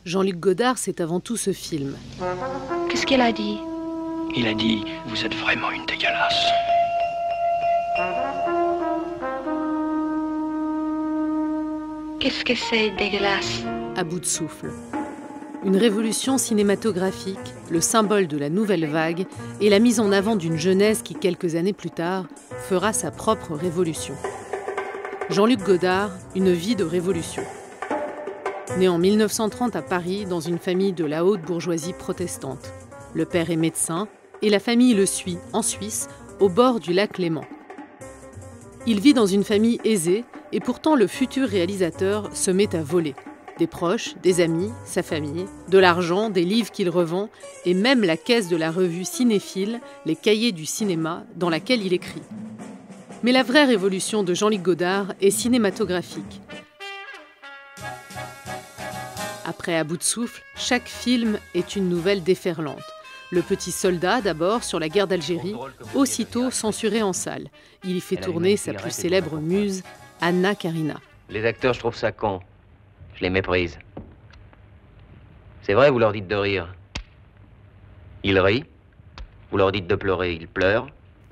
Jean-Luc Godard, c'est avant tout ce film. Qu'est-ce qu'elle a dit? Il a dit « Vous êtes vraiment une dégueulasse ». Qu'est-ce que c'est dégueulasse? À bout de souffle. Une révolution cinématographique, le symbole de la nouvelle vague et la mise en avant d'une jeunesse qui, quelques années plus tard, fera sa propre révolution. Jean-Luc Godard, une vie de révolution. Né en 1930 à Paris, dans une famille de la haute bourgeoisie protestante. Le père est médecin et la famille le suit, en Suisse, au bord du lac Léman. Il vit dans une famille aisée et pourtant le futur réalisateur se met à voler. Des proches, des amis, sa famille, de l'argent, des livres qu'il revend et même la caisse de la revue Cinéphile, les cahiers du cinéma, dans laquelle il écrit. Mais la vraie révolution de Jean-Luc Godard est cinématographique. Après À bout de souffle, chaque film est une nouvelle déferlante. Le petit soldat, d'abord, sur la guerre d'Algérie, aussitôt censuré en salle. Il y fait tourner sa plus célèbre muse, Anna Karina. Les acteurs, je trouve ça con. Je les méprise. C'est vrai, vous leur dites de rire. Ils rient. Vous leur dites de pleurer, ils pleurent.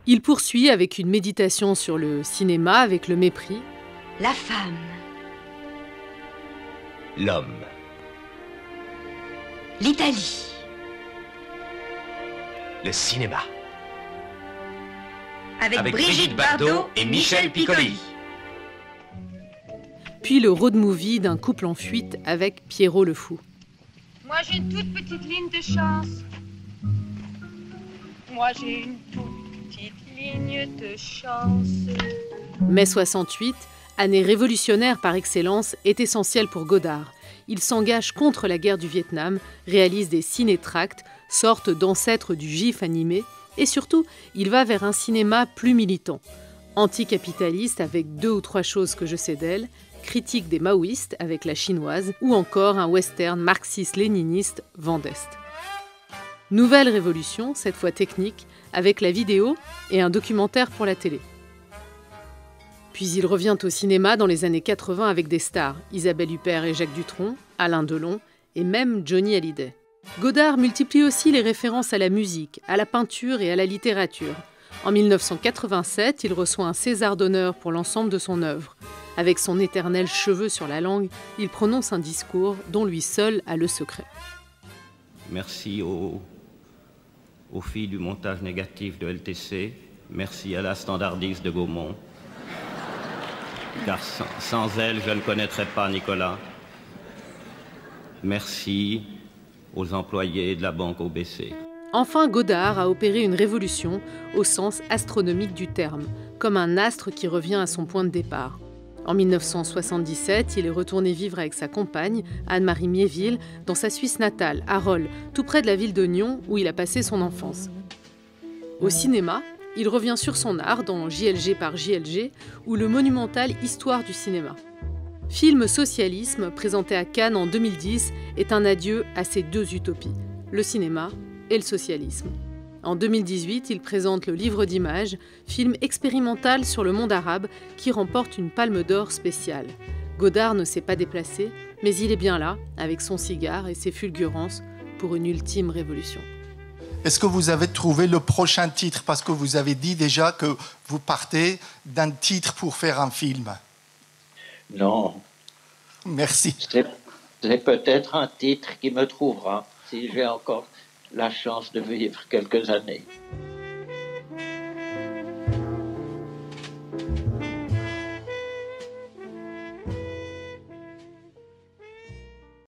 Il poursuit avec une méditation sur le cinéma, avec le mépris. La femme. L'homme. L'Italie. Le cinéma. Avec Brigitte Bardot et Michel Piccoli. Puis le road movie d'un couple en fuite avec Pierrot le Fou. Moi j'ai une toute petite ligne de chance. Moi j'ai une toute petite ligne de chance. Mai 68, année révolutionnaire par excellence, est essentielle pour Godard. Il s'engage contre la guerre du Vietnam, réalise des ciné-tracts, sorte d'ancêtre du GIF animé, et surtout, il va vers un cinéma plus militant. Anticapitaliste avec 2 ou 3 choses que je sais d'elle, critique des maoïstes avec La Chinoise, ou encore un western marxiste-léniniste, Vent d'Est. Nouvelle révolution, cette fois technique, avec la vidéo et un documentaire pour la télé. Puis il revient au cinéma dans les années 80 avec des stars, Isabelle Huppert et Jacques Dutronc, Alain Delon et même Johnny Hallyday. Godard multiplie aussi les références à la musique, à la peinture et à la littérature. En 1987, il reçoit un César d'honneur pour l'ensemble de son œuvre. Avec son éternel cheveu sur la langue, il prononce un discours dont lui seul a le secret. Merci aux filles du montage négatif de LTC. Merci à la standardiste de Gaumont. Car sans elle, je ne connaîtrais pas Nicolas. Merci aux employés de la banque OBC. Enfin, Godard a opéré une révolution au sens astronomique du terme, comme un astre qui revient à son point de départ. En 1977, il est retourné vivre avec sa compagne, Anne-Marie Miéville, dans sa Suisse natale, à Rolle, tout près de la ville de Nyon, où il a passé son enfance. Au cinéma, il revient sur son art dans JLG par JLG, ou le monumental Histoire du cinéma. Film socialisme, présenté à Cannes en 2010, est un adieu à ces 2 utopies, le cinéma et le socialisme. En 2018, il présente le Livre d'images, film expérimental sur le monde arabe qui remporte une Palme d'Or spéciale. Godard ne s'est pas déplacé, mais il est bien là, avec son cigare et ses fulgurances, pour une ultime révolution. Est-ce que vous avez trouvé le prochain titre? Parce que vous avez dit déjà que vous partez d'un titre pour faire un film. Non. Merci. C'est peut-être un titre qui me trouvera, si j'ai encore la chance de vivre quelques années.